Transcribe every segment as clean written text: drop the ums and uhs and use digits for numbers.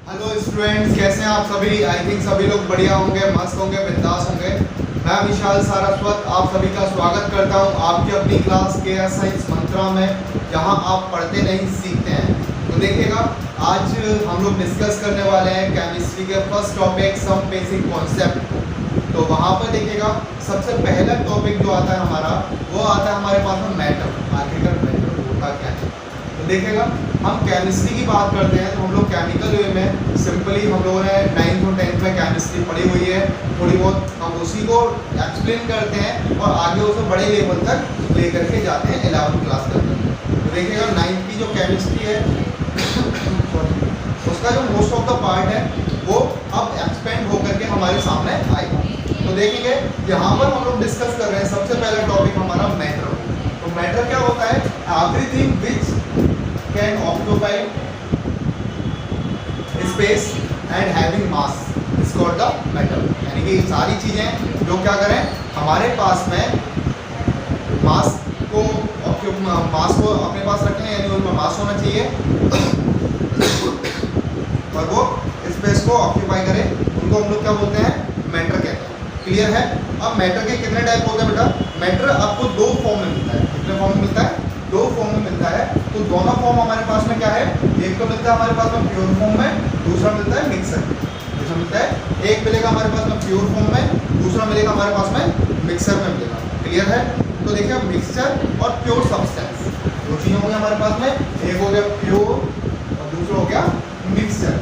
Hello students, कैसे हैं आप सभी। आई थिंक सभी लोग बढ़िया होंगे, मस्त होंगे, बिंदास होंगे। मैं विशाल सारस्वत आप सभी का स्वागत करता हूं आपकी अपनी क्लास KS साइंस मंत्रा में, जहां आप पढ़ते नहीं सीखते हैं। तो देखिएगा, आज हम लोग डिस्कस करने वाले हैं केमिस्ट्री के first topic some basic concept. तो वहाँ पर देखिएगा, सबसे पहला टॉपिक जो आता है हमारा, वो आता है हमारे पास में मैटर। आखिरकार मैटर होता क्या है। तो देखिएगा, हम केमिस्ट्री की बात करते हैं तो हम लोग केमिकल वे में सिंपली हम लोगों ने 9th और 10th में केमिस्ट्री पढ़ी हुई है थोड़ी बहुत। हम उसी को एक्सप्लेन करते हैं और आगे उसे बड़े लेवल तक ले करके जाते हैं 11th क्लास तक। तो देखिएगा, 9th की जो केमिस्ट्री है उसका जो मोस्ट ऑफ द पार्ट है वो अब एक्सपेंड होकर के हमारे सामने आएगा। तो देखेंगे, यहाँ पर हम लोग डिस्कस कर रहे हैं सबसे पहला टॉपिक हमारा मैटर। तो मैटर क्या होता है? Everything which can occupy space and having mass is called the matter. यानी कि सारी चीजें जो क्या करें, हमारे पास में मास को अपने पास रखें, यानी उनमें मास होना चाहिए और वो स्पेस को ऑक्यूपाई करें, उनको हम लोग क्या बोलते हैं? मैटर कहते हैं। क्लियर है? अब मैटर के कितने टाइप होते हैं बेटा? मैटर आपको दो फॉर्म में मिलता है। कितने फॉर्म में मिलता है? दो फॉर्म में मिलता है। तो दोनों फॉर्म हमारे पास में क्या है? एक तो मिलता है हमारे पास में प्योर फॉर्म में, दूसरा मिलता है मिक्सर। दूसरा मिलता है, एक मिलेगा हमारे पास में प्योर फॉर्म में, दूसरा मिलेगा हमारे पास में मिक्सर में मिलेगा। क्लियर है? तो देखिए, मिक्सचर और प्योर सब्सटेंस दो चीज़ें हो गई हमारे पास में। एक हो गया प्योर और दूसरा हो गया मिक्सचर।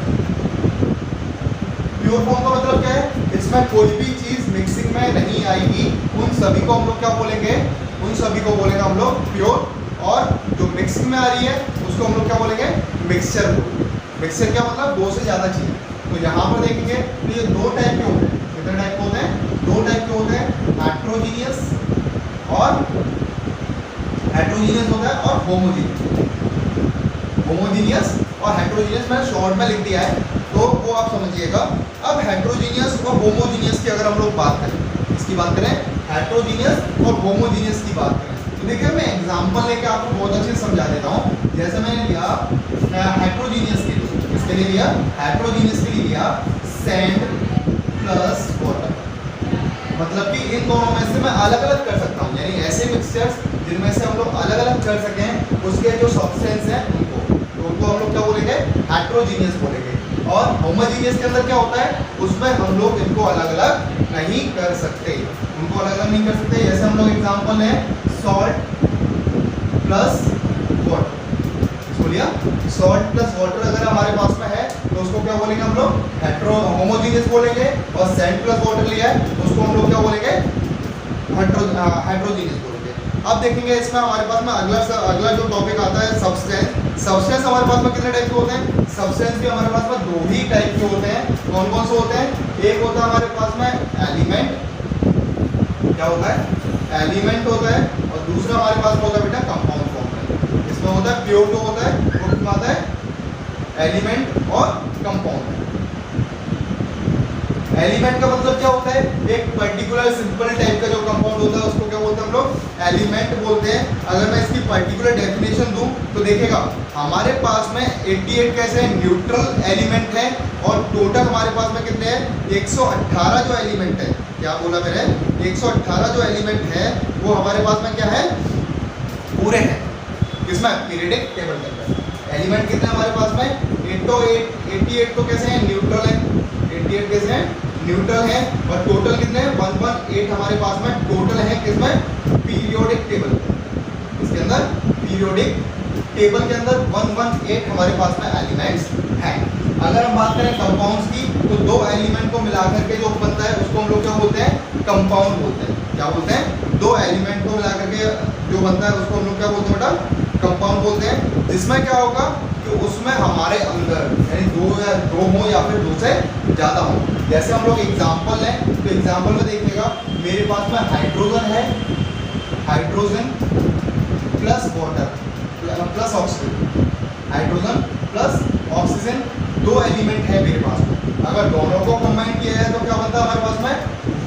प्योर फॉर्म का मतलब क्या है? इसमें कोई भी चीज मिक्सिंग में नहीं आएगी। उन सभी को हम लोग क्या बोलेंगे? उन सभी को बोलेंगे हम लोग प्योर। और जो मिक्सिंग में आ रही है उसको हम लोग क्या बोलेंगे? मिक्सचर। मिक्सचर क्या मतलब? दो से ज्यादा चीजें। तो यहाँ पर देखेंगे तो ये दो टाइप के होते हैं। कितने टाइप के होते हैं? दो टाइप के होते हैं, हेट्रोजीनियस और हेट्रोजीनियस होता है और होमोजीनियस। होमोजीनियस और हेट्रोजीनियस मैंने शॉर्ट में लिख दिया है, तो वो आप समझिएगा। अब हेट्रोजीनियस और होमोजीनियस की अगर हम लोग बात करें, इसकी बात करें, हेट्रोजीनियस और होमोजीनियस की बात करें, तो देखिए मैं एग्जांपल लेके आपको बहुत अच्छे से समझा देता हूँ। जैसे मैंने लिया हेट्रोजीनियस के लिए, किसके लिए लिया? हेट्रोजीनियस के लिए लिया सैंड प्लस वाटर। मतलब कि इन दोनों में से मैं अलग अलग कर सकता हूँ, यानी ऐसे मिक्सचर्स जिनमें से हम लोग अलग अलग कर सकें, उसके जो सब्सटेंस हैं उनको हम लोग क्या बोलेंगे? हेट्रोजीनियस बोलेंगे। और होमोजीनियस के अंदर क्या होता है? उसमें हम लोग इनको अलग अलग नहीं कर सकते, उनको अलग अलग नहीं कर सकते। जैसे हम लोग एग्जांपल लें, सॉल्ट प्लस वाटर। इसको लिया सॉल्ट प्लस वाटर, अगर हमारे पास में है तो उसको क्या बोलेंगे हम लोग? होमोजीनियस बोलेंगे। और सैंड प्लस वाटर लिया है तो उसको हम लोग क्या बोलेंगे? हेट्रोजीनियस बोलेंगे। अब देखेंगे इसमें हमारे पास में अगला जो टॉपिक आता है सब्सटेंस। सब्सटेंस हमारे पास में कितने टाइप के होते हैं? सब्सटेंस भी हमारे पास में दो ही टाइप के होते हैं। कौन कौन से होते हैं? एक होता है हमारे पास में एलिमेंट। क्या होता है? एलिमेंट होता है। और दूसरा हमारे पास होता है बेटा कंपाउंड फॉर्म में। इसमें होता है प्योर जो होता है वो कितना आता है? एलिमेंट और कंपाउंड। एलिमेंट का मतलब क्या होता है? एक पर्टिकुलर सिंपल टाइप का जो कंपाउंड होता है उसको क्या बोलते हैं हम लोग? एलिमेंट बोलते हैं। अगर मैं इसकी पर्टिकुलर डेफिनेशन दूं तो देखिएगा, हमारे पास में 88 कैसे न्यूट्रल एलिमेंट है और टोटल हमारे पास में कितने हैं? 118 जो एलिमेंट है। क्या बोला मैंने? 118 जो एलिमेंट है वो हमारे पास में क्या है? पूरे हैं। किसमें? पीरियडिक टेबल के अंदर। एलिमेंट कितने हमारे पास में? 88 तो कैसे हैं? न्यूट्रल है। 88 कैसे हैं? न्यूट्रल है। और टोटल कितने हैं? 118 हमारे पास में टोटल है। किसमें? Periodic table. इसके अंदर पीरियोडिक टेबल के अंदर 118 हमारे पास में एलिमेंट्स हैं। अगर हम बात करें कंपाउंड्स की, तो दो एलिमेंट को मिलाकर के जो बनता है उसको हम लोग क्या बोलते हैं? कंपाउंड बोलते हैं। क्या बोलते हैं? दो एलिमेंट को मिलाकर के जो बनता है उसको हम लोग क्या बोलते हैं बेटा? कंपाउंड बोलते हैं। जिसमें क्या होगा कि उसमें हमारे अंदर यानी दो हो या फिर दो से ज़्यादा हो। जैसे हम लोग एग्जाम्पल लें तो एग्जाम्पल में देखिएगा, मेरे पास में हाइड्रोजन है, hydrogen plus water plus oxygen. Hydrogen plus oxygen दो एलिमेंट है मेरे पास में। अगर दोनों को कंबाइन किया जाए तो क्या बनता है हमारे पास में?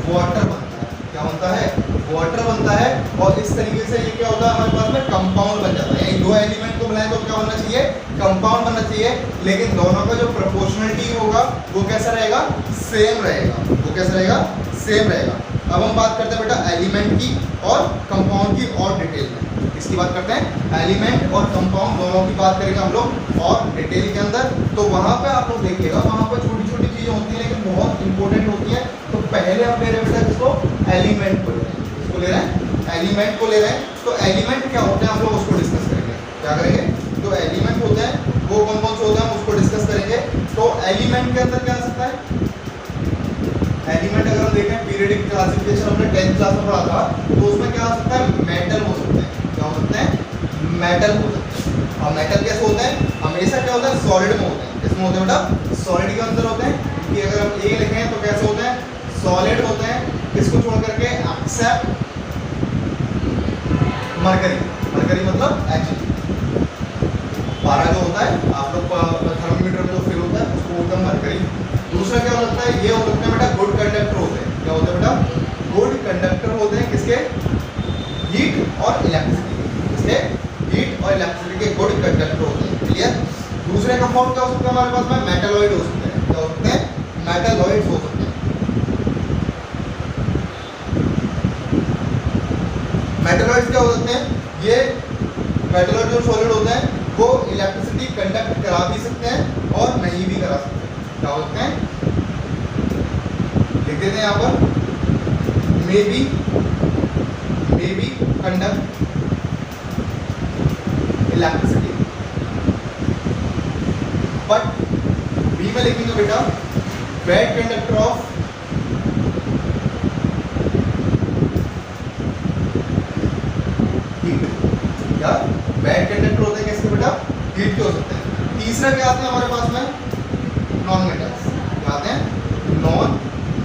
वाटर बनता है। क्या बनता है? वाटर बनता है। और इस तरीके से ये क्या होता है हमारे पास में? कंपाउंड बन जाता है। यानी दो एलिमेंट को मिलाएं तो क्या बनना चाहिए? कंपाउंड बनना चाहिए। प्रोपोर्शनलिटी है, लेकिन दोनों का जो प्रोपोर्शनलिटी होगा वो कैसा रहेगा, सेम रहेगा। वो कैसा रहेगा, सेम रहेगा। अब हम बात करते हैं बेटा एलिमेंट की और कंपाउंड की और डिटेल में। इसकी बात करते हैं एलिमेंट और कंपाउंड दोनों की बात करेंगे हम लोग और डिटेल के अंदर। तो वहाँ पे आप लोग देखिएगा, वहाँ पर छोटी छोटी चीज़ें होती हैं लेकिन बहुत इंपॉर्टेंट होती हैं। तो पहले आप ले रहे हैं बेटा इसको एलिमेंट को ले रहे हैं, इसको ले रहे हैं एलिमेंट को ले रहे हैं। तो एलिमेंट क्या होते हैं हम लोग उसको डिस्कस करेंगे। क्या करेंगे, तो एलिमेंट होते हैं वो कौन कौन से होते हैं उसको डिस्कस करेंगे। तो एलिमेंट के अंदर क्या आ सकता है, एलिमेंट अगर हम देखें पीरियडिक क्लासिफिकेशन हमने 10th क्लास में पढ़ा था, तो उसमें क्या हो सकता है, मेटल हो सकते हैं। क्या हो सकते हैं, मेटल हो सकते हैं। और मेटल कैसे होते हैं, हमेशा क्या होता है, सॉलिड में होते हैं। किसमें होते हैं बेटा, सॉलिड के अंदर होते हैं। कि अगर हम ए लिखें तो कैसे होते हैं, सॉलिड होते हैं। इसको छोड़ करके एक्सेप्ट मरकरी, मरकरी मतलब H, पारा जो होता है आप लोग थर्मोमीटर में जो फिल होता है उसको बोलते हैं मरकरी। दूसरा क्या हो सकता है, ये हो सकता है बेटा गुड कंडक्टर होते हैं। क्या होते हैं बेटा, गुड कंडक्टर होते हैं। किसके, हीट और इलेक्ट्रिसिटी, किसके, हीट और इलेक्ट्रिसिटी के गुड कंडक्टर होते हैं। क्लियर। दूसरे कंपाउंड क्या हो सकता है हमारे पास में, मेटलॉइड हो सकते हैं। क्या हो सकते हैं, मेटलॉइड हो सकते हैं। मेटलॉइड क्या हो सकते हैं, ये मेटलॉइड जो सॉलिड होते हैं वो इलेक्ट्रिसिटी कंडक्ट करा भी सकते हैं और नहीं भी करा सकते हैं। क्या होते हैं, लिख देते हैं यहाँ पर, may be conduct electricity, but B में लिखेंगे बेटा बैड कंडक्टर ऑफ हीट। क्या बैड कंडक्टर होते हैं किसके बेटा, हीट के हो सकते हैं। तीसरा क्या आता है हमारे पास में, नॉन मेटल्स। क्या आते हैं, नॉन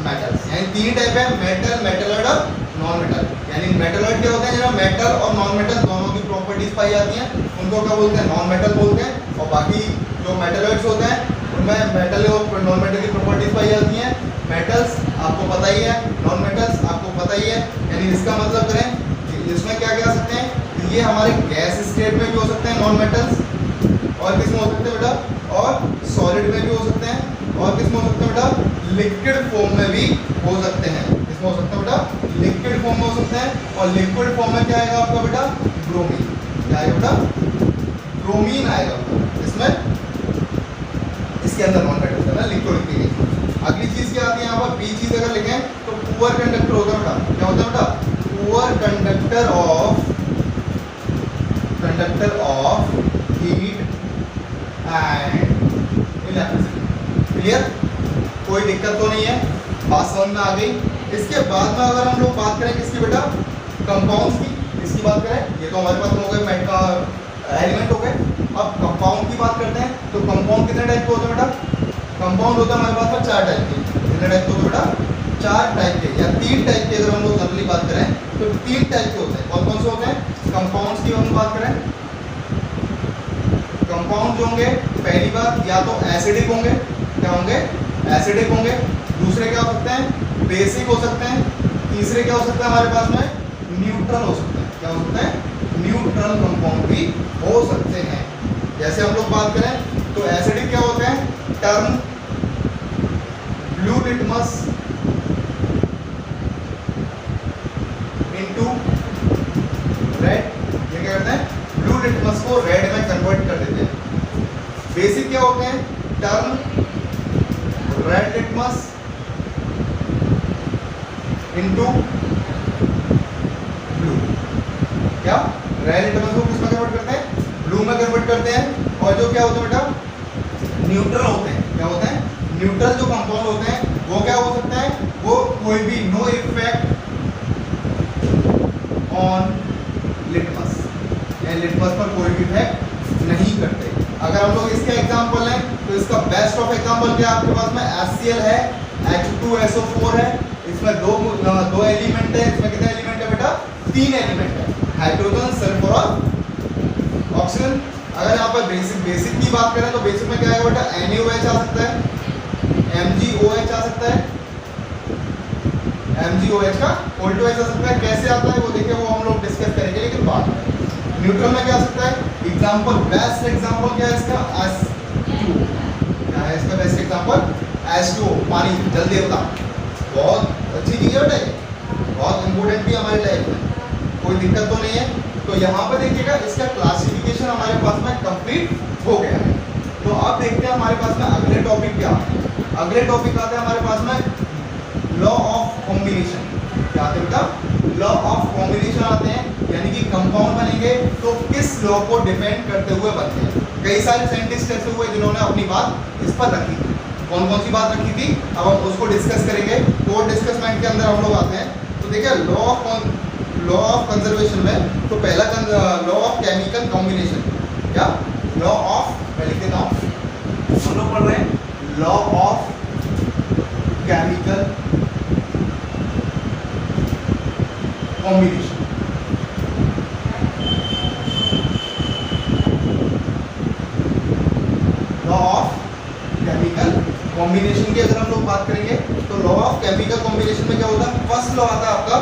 मेटल्स। यानी तीन टाइप है, मेटल, मेटलॉइड और नॉन मेटल। यानी मेटलॉइड क्या होते हैं, जिनमें मेटल और नॉन मेटल दोनों की प्रॉपर्टीज पाई जाती हैं, उनको क्या बोलते हैं, नॉन मेटल बोलते हैं। और बाकी जो मेटलॉइड्स होते हैं उनमें मेटल और नॉन मेटल की प्रॉपर्टीज पाई जाती हैं। मेटल्स आपको पता ही है, नॉन मेटल्स आपको पता ही है। यानी इसका मतलब करें कि इसमें क्या क्या सकते हैं, ये हमारे गैस स्टेट में भी हो सकते हैं नॉन मेटल्स, और किस में हो सकते हैं बेटा, और सॉलिड में भी हो सकते हैं, और किस में हो सकते हैं बेटा, लिक्विड फॉर्म में भी हो सकते हैं। किस में हो सकते हैं बेटा, लिक्विड फॉर्म में हो सकते हैं। और लिक्विड फॉर्म में क्या आएगा आपका बेटा, ब्रोमीन। क्या आएगा बेटा, ब्रोमीन आएगा इसमें, इसके अंदर नॉन मेटल है ना, लिक्विड की। अगली चीज क्या आती है यहाँ पर, बी चीज अगर लिखें तो पुअर कंडक्टर होता है बेटा। क्या होता है बेटा, poor conductor of heat and electricity. Clear, कोई दिक्कत तो नहीं है, बात समझ में आ गई। इसके बाद में अगर हम लोग बात करें किसकी बेटा, कंपाउंड्स की, इसकी बात करें, ये तो हमारे पास हो गए मेट का एलिमेंट हो गए। अब कंपाउंड की बात करते हैं। तो कंपाउंड कितने टाइप के होते हैं बेटा, कंपाउंड होता है हमारे पास में 4 टाइप के। कितने टाइप के होते हैं बेटा, 4 टाइप के, या 3 टाइप के। अगर हम लोग जनरली बात करें तो 3 टाइप के होते हैं। कौन कौन से होते हैं, कंपाउंड्स की हम बात करें, कंपाउंड जो होंगे पहली बात या तो एसिडिक होंगे। क्या होंगे, एसिडिक होंगे। दूसरे क्या हो सकते हैं, बेसिक हो सकते हैं। तीसरे क्या हो सकता है हमारे पास में, न्यूट्रल हो सकते हैं। क्या हो सकते हैं, न्यूट्रल कंपाउंड भी हो सकते हैं। जैसे हम लोग बात करें तो एसिडिक क्या होते हैं, term blue litmus into red. ये क्या करते हैं, ब्लू लिटमस को रेड में कन्वर्ट कर देते हैं। बेसिक क्या होते हैं, term red litmus into blue. क्या, रेड लिटमस को किसमें कन्वर्ट करते हैं, ब्लू में कन्वर्ट करते हैं। और जो क्या होते हैं बेटा, न्यूट्रल होते हैं। क्या होते हैं, न्यूट्रल जो कंपाउंड होते हैं वो क्या हो सकता है, वो कोई भी नो इफेक्ट ऑन लिटमस, यानी लिटमस पर कोई भी इफेक्ट नहीं करते। अगर हम लोग इसके एग्जांपल लें तो इसका बेस्ट ऑफ एग्जांपल क्या आपके पास में, HCl है, H2SO4 है। इसमें दो एलिमेंट है। इसमें कितने एलिमेंट है बेटा, 3 एलिमेंट है, हाइड्रोजन, सल्फर और ऑक्सीजन। अगर यहाँ पर बेसिक की बात करें तो बेसिक में क्या आएगा बेटा, NaOH आ सकता है, MgOH आ सकता है, MgOH का OH आ सकता है। कैसे आता है वो देखिए, वो हम लोग डिस्कस करेंगे लेकिन बाद में। न्यूट्रल में क्या आ सकता है, एग्जांपल, बेस्ट एग्जांपल क्या है इसका, H2O। क्या है इसका बेस्ट एग्जांपल? H2O, पानी, जल देवता। बहुत अच्छी चीज़ है बेटा, बहुत इंपॉर्टेंट भी हमारे लाइफ में, कोई दिक्कत तो नहीं है। तो यहाँ पर देखिएगा इसका क्लासिफिकेशन हमारे पास में कंप्लीट हो गया है। तो अब देखते हैं हमारे पास में अगले टॉपिक क्या आते हैं। अगले टॉपिक आते हैं हमारे पास में लॉ ऑफ कॉम्बिनेशन। क्या आते हैं बेटा? लॉ ऑफ कॉम्बिनेशन आते हैं, यानी कि कंपाउंड बनेंगे तो किस लॉ को डिपेंड करते हुए बनते हैं। कई सारे साइंटिस्ट ऐसे हुए जिन्होंने अपनी बात इस पर रखी थी। कौन कौन सी बात रखी थी अब हम उसको डिस्कस करेंगे। कोर डिस्कसमेंट के अंदर हम लोग आते हैं। तो देखिए लॉ ऑफ कंजर्वेशन में तो पहला लॉ ऑफ केमिकल कॉम्बिनेशन, क्या लॉ ऑफ, मैं लिख देता हूँ, हम लोग पढ़ रहे हैं law of chemical combination. Law of chemical combination की अगर हम लोग बात करेंगे तो लॉ ऑफ केमिकल कॉम्बिनेशन में क्या होता है? फर्स्ट लॉ आता है आपका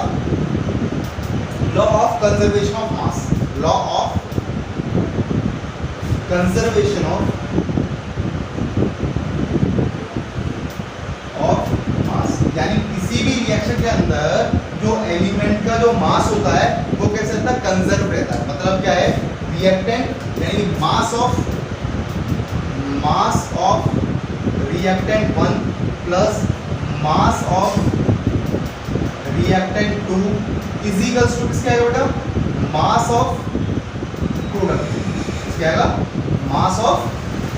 law of conservation of mass. Law of conservation of mass, यानी किसी भी रिएक्शन के अंदर जो एलिमेंट का जो मास होता है वो कैसे रहता है? कंजर्व रहता है। मतलब क्या है? रिएक्टेंट यानी mass of reactant 1 plus mass of reactant 2 is equals to किसका आएगा बेटा? Mass of product. क्या आएगा? मास ऑफ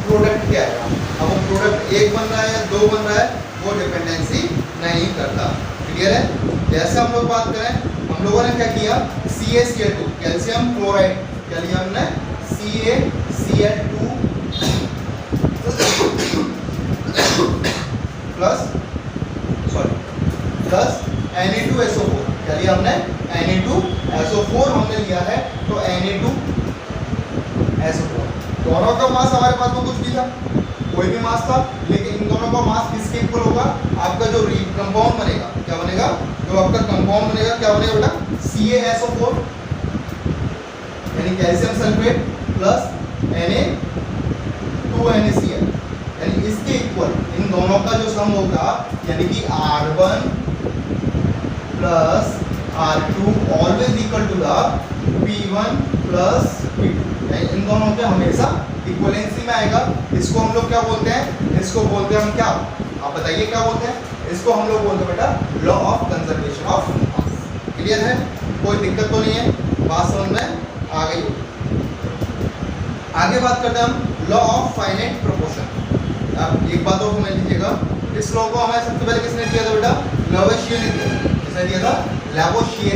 प्रोडक्ट क्या आएगा? अब वो प्रोडक्ट 1 बन रहा है या 2 बन रहा है वो डिपेंडेंसी नहीं करता। क्लियर है? जैसे हम लोग बात करें, हम लोगों ने क्या किया? CaCl2 कैल्शियम क्लोराइड, क्या लिया हमने? CaCl2 प्लस Na2SO4, क्या लिया हमने? Na2SO4 हमने लिया है। तो Na2SO4 दोनों का मास हमारे पास में कुछ भी था, कोई भी मास था, लेकिन इन दोनों का मास किसके इक्वल होगा? आपका जो कंपाउंड बनेगा, क्या बनेगा? जो आपका कंपाउंड बनेगा क्या बनेगा बेटा? CaSO4 यानी कैल्शियम सल्फेट प्लस Na2NaCl, यानी इसके इक्वल इन दोनों का जो सम होगा, यानी कि R1 plus R2 always equal to the P1 plus P2, यानी इन दोनों के हमेशा इक्वलेंसी में आएगा। इसको हम लोग क्या बोलते हैं? इसको बोलते हैं हम क्या? आप बताइए क्या बोलते हैं? इसको हम लोग बोलते हैं बेटा law of conservation of mass. Clear है? कोई दिक्कत तो नहीं है? बात समझ में आ गई? आगे बात करते हैं हम लॉ ऑफ फाइनाइट प्रोपोर्शन। अब एक बात और समझ लीजिएगा, इस लॉ को हमें सबसे पहले किसने दिया था बेटा? लैवोसियर ने दिया था। किसने दिया था? लैवोसियर।